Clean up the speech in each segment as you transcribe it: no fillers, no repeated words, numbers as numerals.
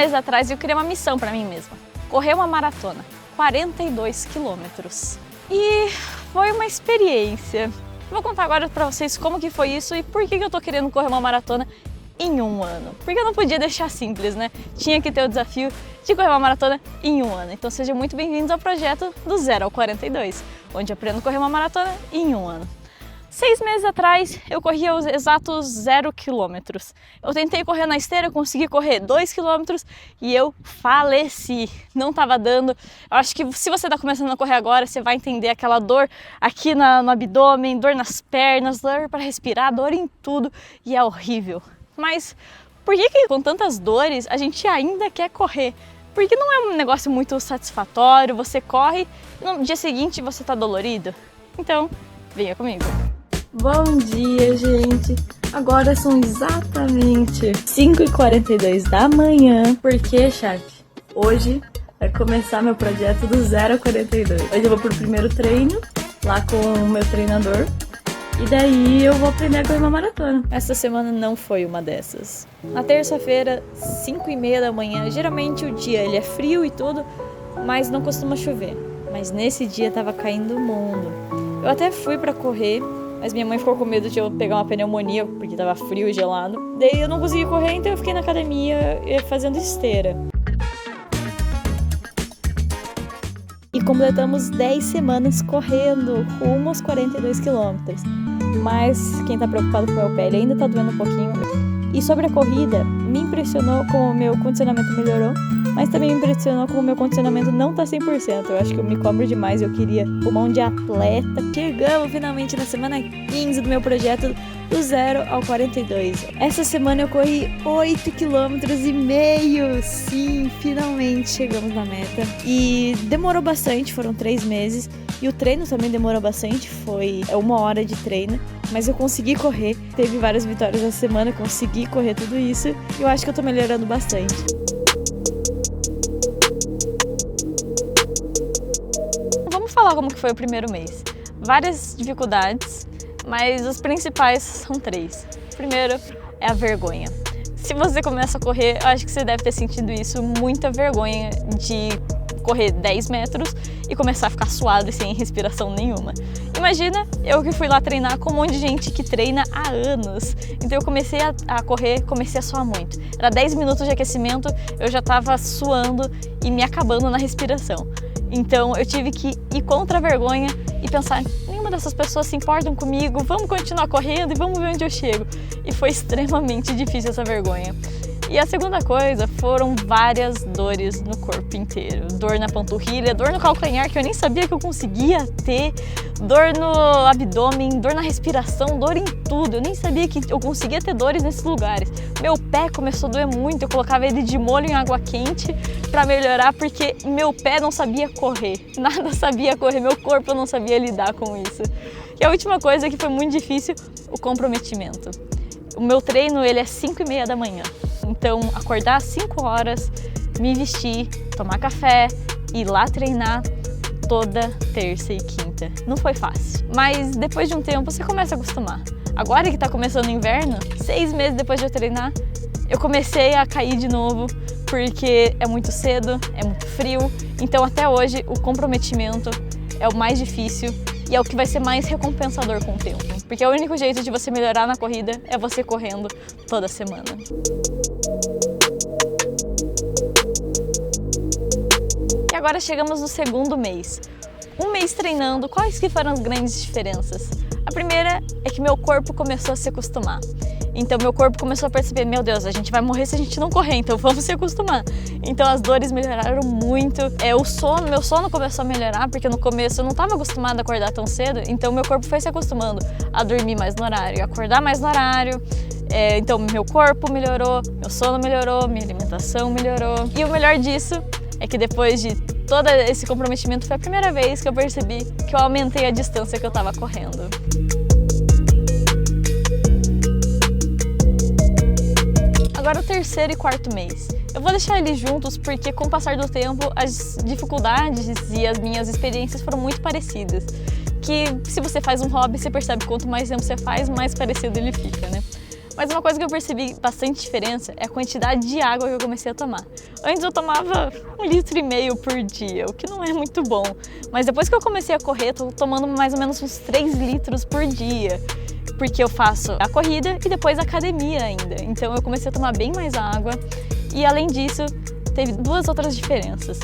meses atrás eu criei uma missão para mim mesma. Correr uma maratona, 42 quilômetros. E foi uma experiência. Vou contar agora para vocês como que foi isso e por que eu tô querendo correr uma maratona em um ano. Porque eu não podia deixar simples, né? Tinha que ter o desafio de correr uma maratona em um ano. Então sejam muito bem-vindos ao projeto do 0 ao 42, onde eu aprendo a correr uma maratona em um ano. 6 meses atrás eu corria os exatos 0 quilômetros. Eu tentei correr na esteira, consegui correr 2 quilômetros e eu faleci. Não estava dando. Eu acho que se você está começando a correr agora, você vai entender aquela dor aqui no abdômen, dor nas pernas, dor para respirar, dor em tudo e é horrível. Mas por que com tantas dores a gente ainda quer correr? Porque não é um negócio muito satisfatório, você corre e no dia seguinte você está dolorido. Então, venha comigo. Bom dia, gente! Agora são exatamente 5h42 da manhã. Porque, chat, hoje vai começar meu projeto do 0 a 42. Hoje eu vou pro primeiro treino, lá com o meu treinador. E daí eu vou aprender a correr uma maratona. Essa semana não foi uma dessas. Na terça-feira, 5h30 da manhã, geralmente o dia ele é frio e tudo, mas não costuma chover. Mas nesse dia tava caindo o mundo. Eu até fui pra correr, mas minha mãe ficou com medo de eu pegar uma pneumonia, porque tava frio e gelado. Daí eu não consegui correr, então eu fiquei na academia fazendo esteira. E completamos 10 semanas correndo rumo aos 42 quilômetros. Mas quem tá preocupado com o meu pé, ele ainda tá doendo um pouquinho. E sobre a corrida, me impressionou como o meu condicionamento melhorou, mas também me impressionou como o meu condicionamento não tá 100%. Eu acho que eu me cobro demais, eu queria pulmão de atleta. Chegamos finalmente na semana 15 do meu projeto do 0 ao 42. Essa semana eu corri 8,5 km. Sim, finalmente chegamos na meta. E demorou bastante, foram 3 meses. E o treino também demorou bastante, foi 1 hora de treino. Mas eu consegui correr, teve várias vitórias essa semana, consegui correr tudo isso. E eu acho que eu tô melhorando bastante. Vamos falar como que foi o primeiro mês. Várias dificuldades, mas os principais são 3. Primeiro é a vergonha. Se você começa a correr, eu acho que você deve ter sentido isso, muita vergonha de correr 10 metros e começar a ficar suado e sem respiração nenhuma. Imagina eu que fui lá treinar com um monte de gente que treina há anos. Então eu comecei a correr, comecei a suar muito. Era 10 minutos de aquecimento, eu já estava suando e me acabando na respiração. Então eu tive que ir contra a vergonha e pensar, nenhuma dessas pessoas se importam comigo, vamos continuar correndo e vamos ver onde eu chego. E foi extremamente difícil essa vergonha. E a segunda coisa foram várias dores no corpo inteiro. Dor na panturrilha, dor no calcanhar, que eu nem sabia que eu conseguia ter, dor no abdômen, dor na respiração, dor em tudo. Eu nem sabia que eu conseguia ter dores nesses lugares. Meu pé começou a doer muito, eu colocava ele de molho em água quente para melhorar, porque meu pé não sabia correr. Nada sabia correr, meu corpo não sabia lidar com isso. E a última coisa que foi muito difícil, o comprometimento. O meu treino ele é 5h30 da manhã. Então, acordar às 5 horas, me vestir, tomar café, ir lá treinar toda terça e quinta. Não foi fácil, mas depois de um tempo você começa a acostumar. Agora que tá começando o inverno, 6 meses depois de eu treinar, eu comecei a cair de novo, porque é muito cedo, é muito frio. Então, até hoje, o comprometimento é o mais difícil e é o que vai ser mais recompensador com o tempo. Porque o único jeito de você melhorar na corrida é você correndo toda semana. E agora chegamos no segundo mês. Um mês treinando, quais que foram as grandes diferenças? A primeira é que meu corpo começou a se acostumar. Então meu corpo começou a perceber, meu Deus, a gente vai morrer se a gente não correr, então vamos se acostumar. Então as dores melhoraram muito, meu sono começou a melhorar, porque no começo eu não estava acostumada a acordar tão cedo, então meu corpo foi se acostumando a dormir mais no horário, a acordar mais no horário. Então meu corpo melhorou, meu sono melhorou, minha alimentação melhorou. E o melhor disso é que depois de todo esse comprometimento foi a primeira vez que eu percebi que eu aumentei a distância que eu estava correndo. Agora o terceiro e quarto mês. Eu vou deixar eles juntos porque com o passar do tempo as dificuldades e as minhas experiências foram muito parecidas. Que se você faz um hobby, você percebe que quanto mais tempo você faz, mais parecido ele fica, né? Mas uma coisa que eu percebi bastante diferença é a quantidade de água que eu comecei a tomar. Antes eu tomava 1,5 litro por dia, o que não é muito bom. Mas depois que eu comecei a correr, tô tomando mais ou menos uns 3 litros por dia. Porque eu faço a corrida e depois a academia ainda. Então eu comecei a tomar bem mais água. E além disso, teve 2 outras diferenças.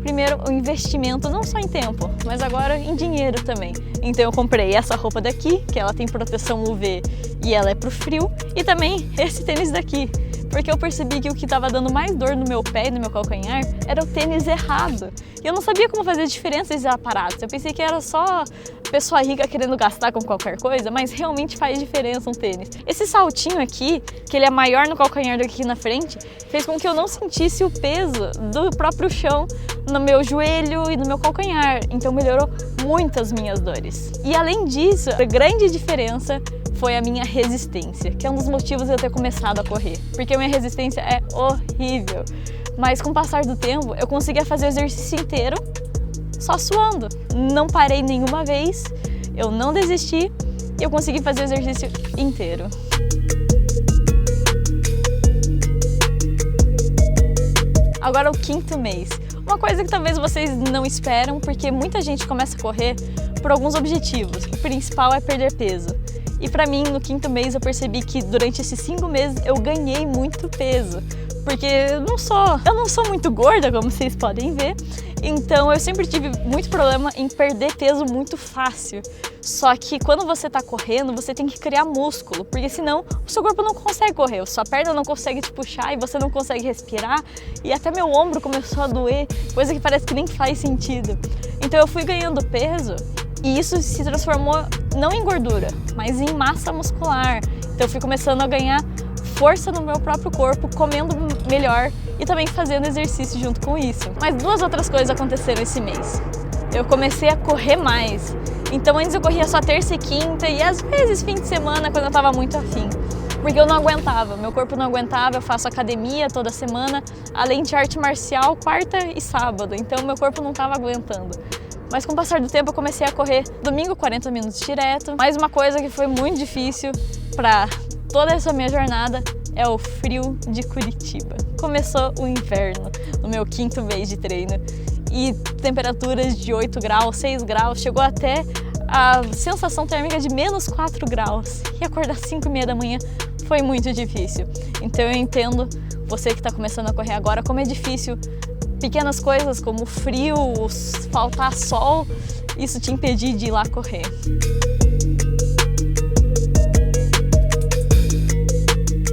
Primeiro, o investimento não só em tempo, mas agora em dinheiro também. Então eu comprei essa roupa daqui, que ela tem proteção UV e ela é pro frio, e também esse tênis daqui, porque eu percebi que o que estava dando mais dor no meu pé e no meu calcanhar era o tênis errado. E eu não sabia como fazer diferença esses aparatos. Eu pensei que era só pessoa rica querendo gastar com qualquer coisa, mas realmente faz diferença um tênis. Esse saltinho aqui, que ele é maior no calcanhar do que aqui na frente, fez com que eu não sentisse o peso do próprio chão no meu joelho e no meu calcanhar. Então melhorou muito as minhas dores. E além disso, a grande diferença foi a minha resistência, que é um dos motivos de eu ter começado a correr, porque a minha resistência é horrível. Mas com o passar do tempo, eu conseguia fazer o exercício inteiro só suando. Não parei nenhuma vez, eu não desisti e eu consegui fazer o exercício inteiro. Agora o 5º mês. Uma coisa que talvez vocês não esperam, porque muita gente começa a correr por alguns objetivos. O principal é perder peso. E pra mim, no 5º mês, eu percebi que durante esses 5 meses eu ganhei muito peso. Porque eu não sou muito gorda, como vocês podem ver. Então eu sempre tive muito problema em perder peso muito fácil. Só que quando você tá correndo, você tem que criar músculo, porque senão o seu corpo não consegue correr, sua perna não consegue te puxar e você não consegue respirar. E até meu ombro começou a doer, coisa que parece que nem faz sentido. Então eu fui ganhando peso e isso se transformou não em gordura, mas em massa muscular. Então eu fui começando a ganhar força no meu próprio corpo, comendo melhor e também fazendo exercício junto com isso. Mas 2 outras coisas aconteceram esse mês. Eu comecei a correr mais. Então antes eu corria só terça e quinta e às vezes fim de semana quando eu tava muito afim. Porque eu não aguentava, meu corpo não aguentava, eu faço academia toda semana, além de arte marcial quarta e sábado, então meu corpo não tava aguentando. Mas com o passar do tempo eu comecei a correr domingo 40 minutos direto. Mas uma coisa que foi muito difícil para toda essa minha jornada é o frio de Curitiba. Começou o inverno no meu 5º mês de treino e temperaturas de 8 graus, 6 graus, chegou até a sensação térmica de menos 4 graus. E acordar às 5h30 da manhã foi muito difícil. Então eu entendo você que está começando a correr agora como é difícil pequenas coisas como frio, faltar sol, isso te impedir de ir lá correr.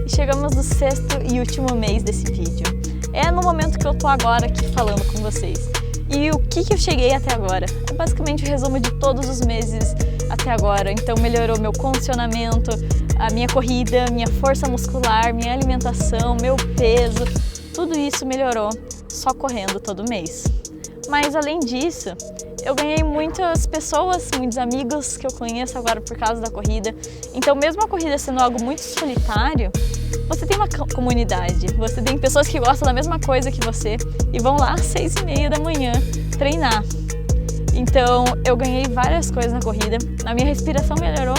Chegamos no 6º e último mês desse vídeo. É no momento que eu tô agora aqui falando com vocês. E o que eu cheguei até agora? É basicamente o resumo de todos os meses até agora. Então melhorou meu condicionamento, a minha corrida, minha força muscular, minha alimentação, meu peso. Tudo isso melhorou só correndo todo mês. Mas além disso, eu ganhei muitas pessoas, muitos amigos que eu conheço agora por causa da corrida. Então mesmo a corrida sendo algo muito solitário, você tem uma comunidade, você tem pessoas que gostam da mesma coisa que você e vão lá às 6h30 da manhã treinar. Então eu ganhei várias coisas na corrida, a minha respiração melhorou,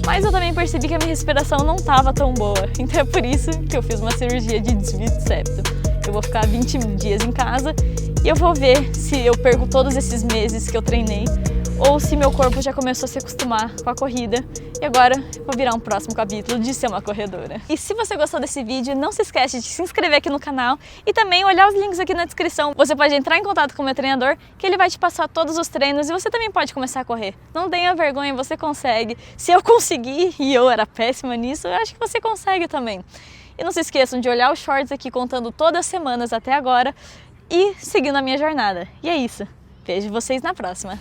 mas eu também percebi que a minha respiração não estava tão boa. Então é por isso que eu fiz uma cirurgia de desvio de septo. Eu vou ficar 20 dias em casa e eu vou ver se eu perco todos esses meses que eu treinei ou se meu corpo já começou a se acostumar com a corrida e agora vou virar um próximo capítulo de ser uma corredora. E se você gostou desse vídeo, não se esquece de se inscrever aqui no canal e também olhar os links aqui na descrição. Você pode entrar em contato com o meu treinador, que ele vai te passar todos os treinos e você também pode começar a correr. Não tenha vergonha, você consegue. Se eu conseguir, e eu era péssima nisso, eu acho que você consegue também. E não se esqueçam de olhar os shorts aqui contando todas as semanas até agora e seguindo a minha jornada. E é isso. Vejo vocês na próxima.